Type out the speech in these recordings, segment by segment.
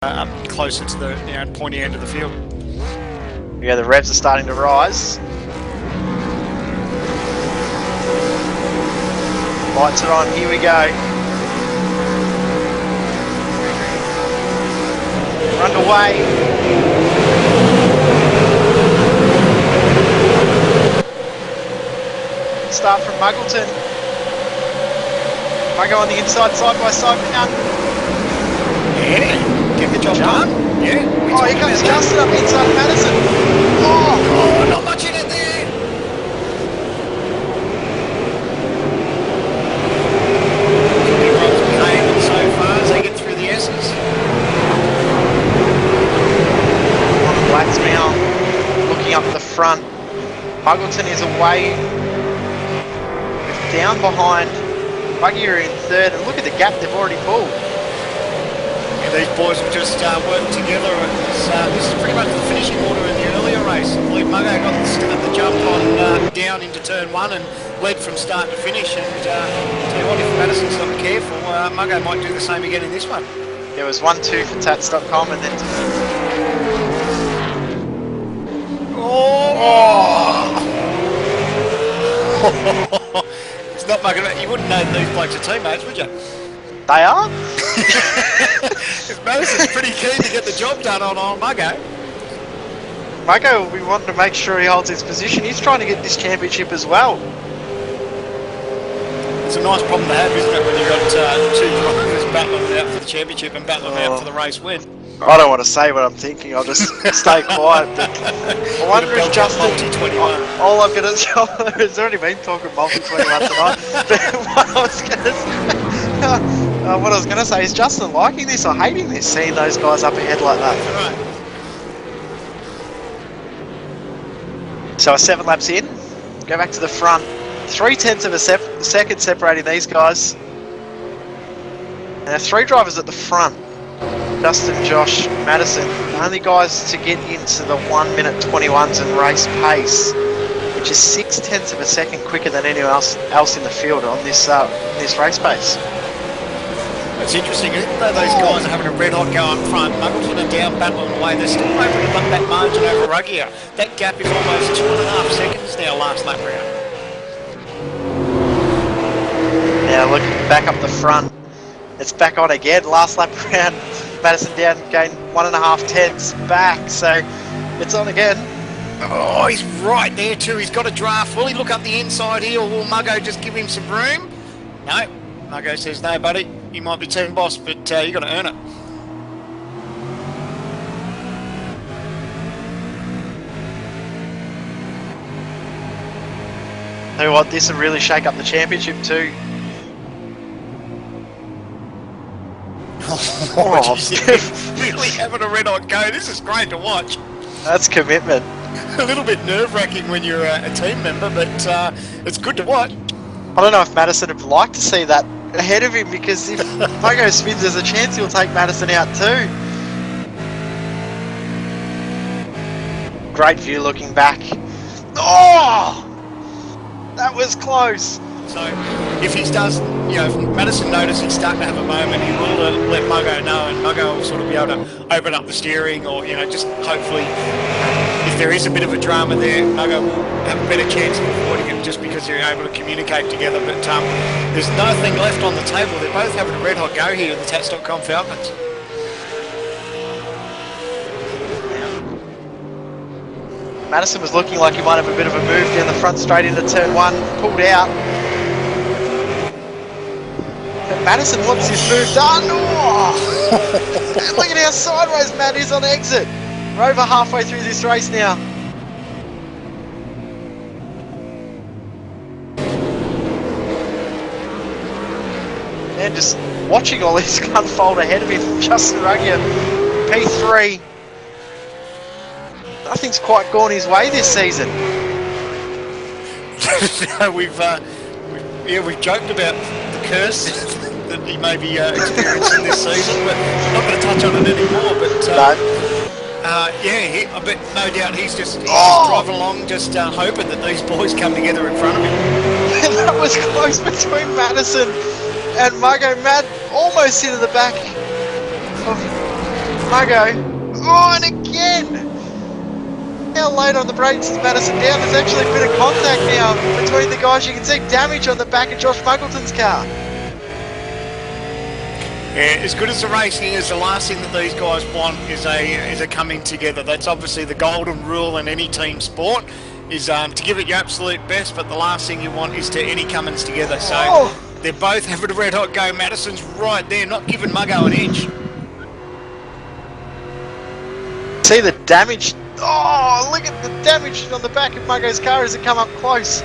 up closer to the pointy end of the field. Yeah, the revs are starting to rise. Lights are on, here we go. We're underway. Start from Muggleton. Muggo on the inside, side by side now. Yeah, get the job done. Yeah. Oh, here comes Justin up inside Madison. Oh, not much in it there. So far as they get through the S's. On the blacks now, looking up the front. Muggleton is away, down behind. Buggy are in third, and look at the gap they've already pulled. Yeah, these boys have just worked together. This is pretty much the finishing order in the earlier race. I believe Muggo got the jump on down into turn one and led from start to finish. And tell you what, if Madison's not careful, Muggo might do the same again in this one. There was 1-2 for Tats.com, and then. It's not mugging it. You wouldn't know these blokes are teammates, would you? They are? Madison's pretty keen to get the job done on Muggo. Muggo will be wanting to make sure he holds his position. He's trying to get this championship as well. It's a nice problem to have, isn't it, when you've got two drivers battling it out for the championship and battling out for the race win. I don't want to say what I'm thinking. I'll just stay quiet. But I wonder if Justin. All I'm going to tell has already been talking multi-21 tonight. But what I was going to say is Justin liking this or hating this, seeing those guys up ahead like that. Right. So 7 laps in. Go back to the front. 0.3 of a second separating these guys. And there are 3 drivers at the front. Justin, Josh, Madison, only guys to get into the 1:21s and race pace, which is 0.6 of a second quicker than anyone else in the field on this race pace. It's interesting, even though those guys are having a red hot go up front, Muggleton are down battling away, they're still opening up that margin over Ruggier. That gap is almost 2.5 seconds now last lap round. Now looking back up the front, it's back on again, last lap round. Madison down, gained 1.5 tenths back, so it's on again. Oh, he's right there too. He's got a draft. Will he look up the inside here, or will Muggo just give him some room? No. Muggo says, no, buddy. You might be team boss, but you got to earn it. Tell you what, this will really shake up the championship too. Oh, really having a red hot go. This is great to watch. That's commitment. A little bit nerve-wracking when you're a team member, but it's good to watch. I don't know if Madison would like to see that ahead of him, because if Muggo spins, there's a chance he'll take Madison out too. Great view looking back. Oh! That was close. So if he does, if Madison notices he's starting to have a moment, he will let Muggo know, and Muggo will sort of be able to open up the steering, or just hopefully, if there is a bit of a drama there, Muggo will have a better chance of avoiding it just because they're able to communicate together. But there's nothing left on the table. They're both having a red hot go here, the Tats.com Falcons. Madison was looking like he might have a bit of a move down the front straight into turn 1, pulled out. But Madison wants his move done. Oh! And look at how sideways Matt is on exit. We're over halfway through this race now. And just watching all this unfold ahead of him, Justin Ruggier, P3. Nothing's quite gone his way this season. we've joked about the curse that he may be experiencing this season, but I'm not going to touch on it anymore. But I bet no doubt he's just driving along, just hoping that these boys come together in front of him. That was close between Madison and Muggo. Matt almost into the back of Muggo. Oh, and again! How late on the brakes is Madison down? There's actually a bit of contact now between the guys. You can see damage on the back of Josh Muggleton's car. Yeah, as good as the racing is, the last thing that these guys want is a coming together. That's obviously the golden rule in any team sport, is to give it your absolute best, but the last thing you want is to any comings together. So they're both having a red hot go. Madison's right there, not giving Muggo an inch. See the damage. Oh, look at the damage on the back of Muggo's car as it come up close.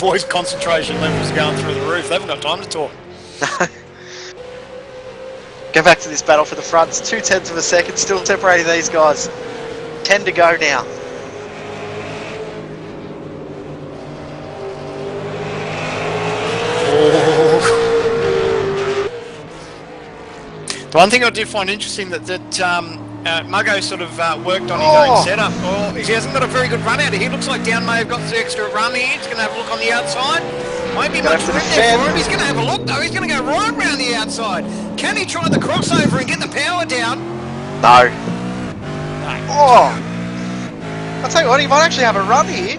Boys' concentration levels are going through the roof. They haven't got time to talk. Go back to this battle for the front. It's 0.2 of a second, still separating these guys. 10 to go now. The one thing I do find interesting that Muggo sort of worked on his own setup. Oh, he hasn't got a very good run out of here. Looks like Down may have got the extra run here. He's going to have a look on the outside. Won't be much room there for him. He's going to have a look though. He's going to go right around the outside. Can he try the crossover and get the power down? No. Oh! I'll tell you what, he might actually have a run here.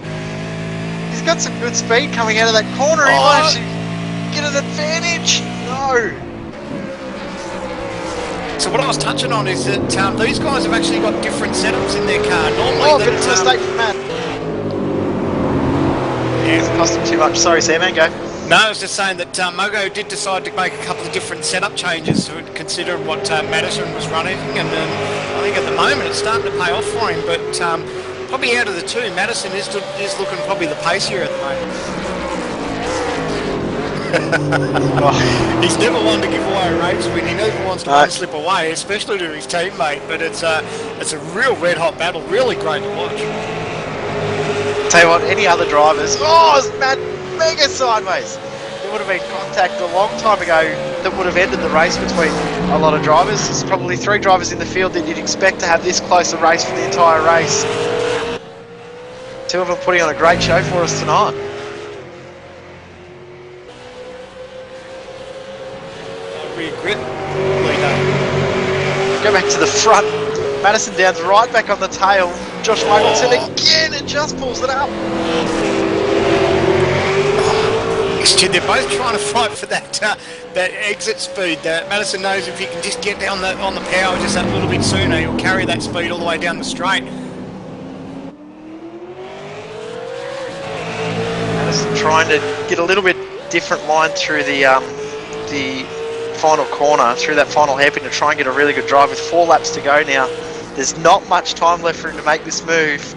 He's got some good speed coming out of that corner. He might actually get an advantage. No. So what I was touching on is that these guys have actually got different setups in their car. Normally, bit of a mistake from Matt. Yeah, it's cost him too much. Sorry, Sam, go. No, I was just saying that Muggo did decide to make a couple of different setup changes considering what Madison was running, and I think at the moment it's starting to pay off for him. But probably out of the two, Madison is looking probably the pacier at the moment. He's never one to give away a race win. He never wants to slip away, especially to his teammate. But it's a real red hot battle. Really great to watch. Tell you what, any other drivers? Oh, it's mega sideways. There would have been contact a long time ago that would have ended the race between a lot of drivers. There's probably 3 drivers in the field that you'd expect to have this close a race for the entire race. 2 of them putting on a great show for us tonight. Go back to the front. Madison Downs right back on the tail. Josh Muggleton again and just pulls it up. They're both trying to fight for that exit speed. Madison knows if he can just get down on the power just that little bit sooner, he'll carry that speed all the way down the straight. Madison trying to get a little bit different line through the final corner, through that final hairpin, to try and get a really good drive with 4 laps to go now. There's not much time left for him to make this move.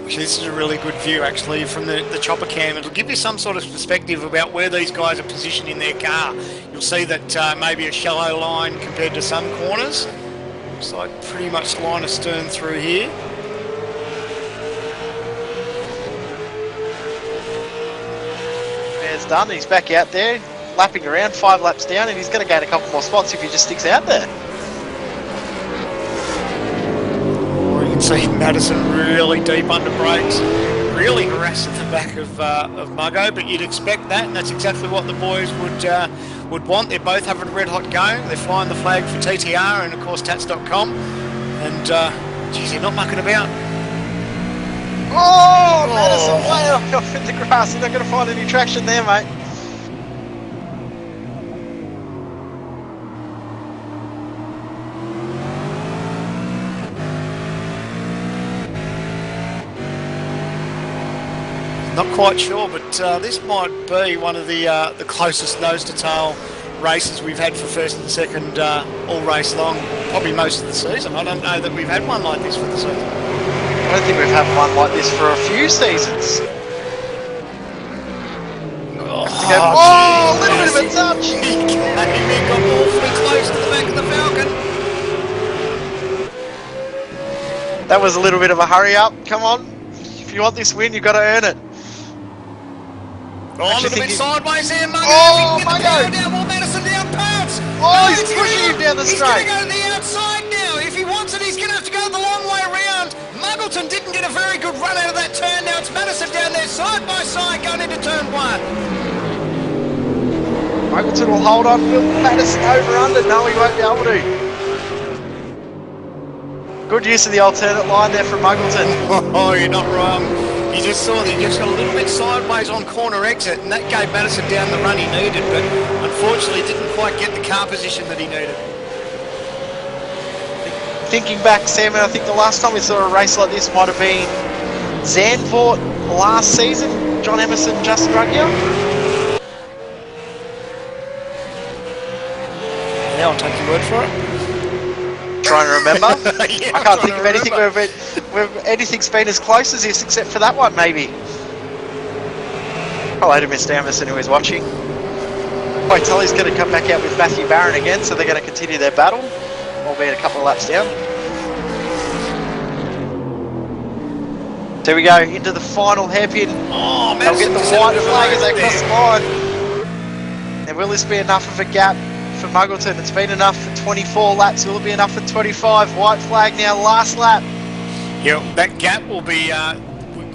This is a really good view actually from the chopper cam. It'll give you some sort of perspective about where these guys are positioned in their car. You'll see that maybe a shallow line compared to some corners. Looks like pretty much line of stern through here. It's done. He's back out there, lapping around 5 laps down, and he's going to gain a couple more spots if he just sticks out there. You can see Madison really deep under brakes, really harassing the back of Muggo, but you'd expect that, and that's exactly what the boys would want. They're both having a red hot go. They're flying the flag for TTR and of course Tats.com, and geez, they're not mucking about. Oh, Madison way off in the grass. They're not going to find any traction there, mate. Not quite sure, but this might be one of the closest nose-to-tail races we've had for first and second all race long, probably most of the season. I don't know that we've had one like this for the season. I don't think we've had one like this for a few seasons. Oh, a little bit of a touch! He got awfully close to the back of the Falcon. That was a little bit of a hurry up. Come on. If you want this win, you've got to earn it. Oh, a little bit sideways there, Muggo. Oh, Muggo! Down, well, Madison down, pounce! Oh, he's pushing him down the straight. He's going to go to the outside now. If he wants it, he's going to have to go the long way around. Muggleton didn't get a very good run out of that turn. Now it's Madison down there side by side going into turn 1. Muggleton will hold on. Will Madison over under? No, he won't be able to. Good use of the alternate line there from Muggleton. Oh, you're not wrong. You just saw that he just got a little bit sideways on corner exit, and that gave Madison down the run he needed, but unfortunately didn't quite get the car position that he needed. Thinking back, Sam, I think the last time we saw a race like this might have been Zandvoort last season. John Emerson, Justin Ruggier. Now I'll take your word for it. Trying to remember. Yeah, I can't think of anything where anything's been as close as this, except for that one, maybe. Hello to Mr. Emerson, who is watching. Hotelli's going to come back out with Matthew Barron again, so they're going to continue their battle, albeit a couple of laps down. There we go, into the final hairpin. Oh, they'll get the Madison white flag as they cross the line. And will this be enough of a gap for Muggleton? It's been enough for 24 laps. Will it be enough for 25? White flag now, last lap. Yeah, that gap will be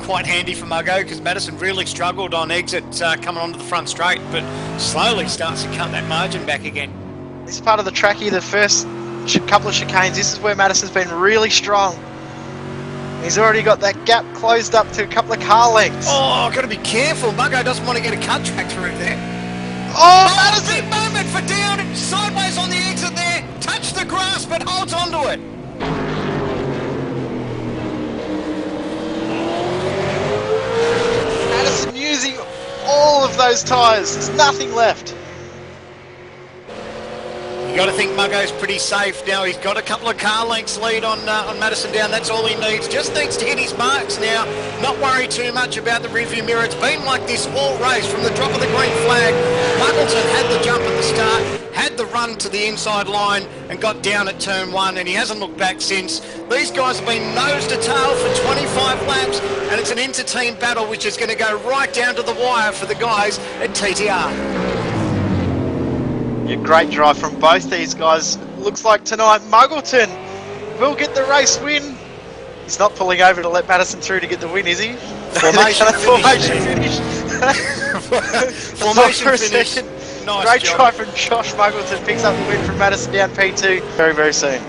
quite handy for Muggo, because Madison really struggled on exit coming onto the front straight, but slowly starts to cut that margin back again. This part of the track here, the first couple of chicanes, this is where Madison's been really strong. He's already got that gap closed up to a couple of car lengths. Oh, got to be careful. Muggo doesn't want to get a cut track through there. Oh, Madison! Madison! Big moment for down, sideways on the exit there. Touched the grass, but holds onto it. Madison using all of those tyres. There's nothing left. You got to think Muggo's pretty safe now. He's got a couple of car lengths lead on Madison down. That's all he needs. Just needs to hit his marks now. Not worry too much about the rearview mirror. It's been like this all race from the drop of the green flag. Muggleton had the jump at the start, had the run to the inside line, and got down at turn one, and he hasn't looked back since. These guys have been nose to tail for 25 laps, and it's an inter-team battle which is going to go right down to the wire for the guys at TTR. Yeah, great drive from both these guys. Looks like tonight Muggleton will get the race win. He's not pulling over to let Madison through to get the win, is he? Formation finish. Formation finish. Nice Great job. drive from Josh Muggleton. Picks up the win from Madison down P2 very, very soon.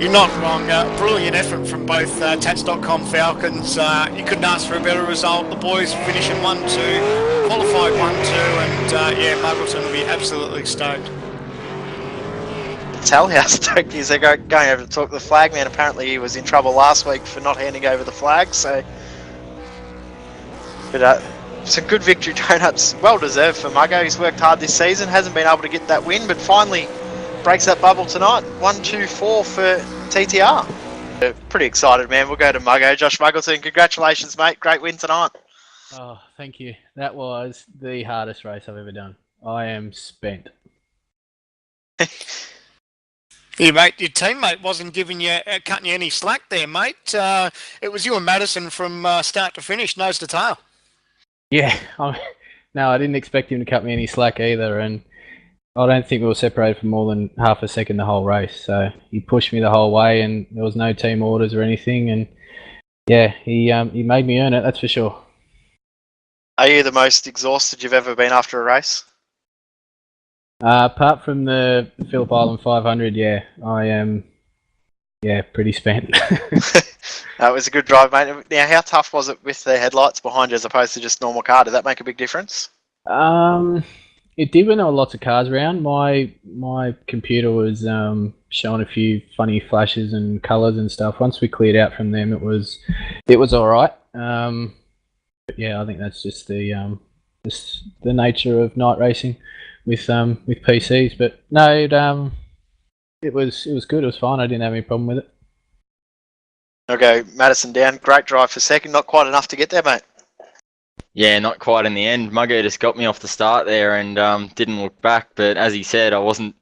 You're not wrong. Brilliant effort from both Tats.com Falcons. You couldn't ask for a better result. The boys finishing 1-2, qualified 1-2, and yeah, Muggleton will be absolutely stoked. Tell how stoked he is. They're going over to talk to the flag man. Apparently he was in trouble last week for not handing over the flag, so... But it's a good victory donuts. Well deserved for Muggo. He's worked hard this season, hasn't been able to get that win, but finally breaks that bubble tonight. 1-2-4 for TTR. Pretty excited, man. We'll go to Muggo. Josh Muggleton, congratulations, mate. Great win tonight. Oh, thank you. That was the hardest race I've ever done. I am spent. Yeah, mate, your teammate wasn't giving you, cutting you any slack there, mate. It was you and Madison from start to finish, nose to tail. Yeah, no, I didn't expect him to cut me any slack either, and I don't think we were separated for more than half a second the whole race. So he pushed me the whole way, and there was no team orders or anything. And yeah, he made me earn it. That's for sure. Are you the most exhausted you've ever been after a race? Apart from the Phillip Island 500, yeah, I am. Yeah, pretty spent. That was a good drive, mate. Now, how tough was it with the headlights behind you as opposed to just normal car? Did that make a big difference? It did when there were lots of cars around. My computer was showing a few funny flashes and colours and stuff. Once we cleared out from them, it was all right. But yeah, I think that's just the nature of night racing with PCs. But no, it was good. It was fine. I didn't have any problem with it. Okay, Madison down. Great drive for second. Not quite enough to get there, mate. Yeah, not quite in the end. Muggo just got me off the start there and didn't look back. But as he said, I wasn't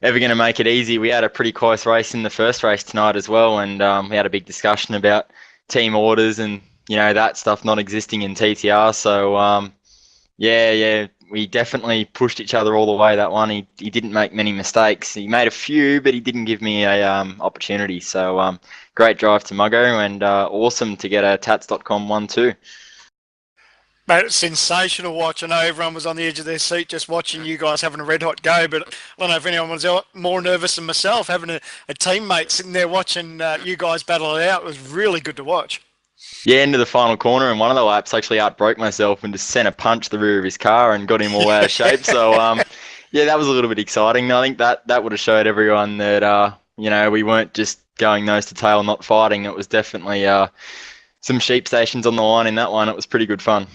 ever going to make it easy. We had a pretty close race in the first race tonight as well, and we had a big discussion about team orders and that stuff not existing in TTR. So yeah, we definitely pushed each other all the way that one. He didn't make many mistakes. He made a few, but he didn't give me a opportunity. So great drive to Muggo, and awesome to get a Tats.com 1-2. Mate, it's sensational watch. I know everyone was on the edge of their seat just watching you guys having a red hot go, but I don't know if anyone was more nervous than myself. Having a teammate sitting there watching you guys battle it out was really good to watch. Yeah, into the final corner, and one of the laps actually outbroke myself and just sent a punch the rear of his car and got him all out of shape. So, yeah, that was a little bit exciting. I think that would have showed everyone that, we weren't just going nose to tail, not fighting. It was definitely some sheep stations on the line in that one. It was pretty good fun.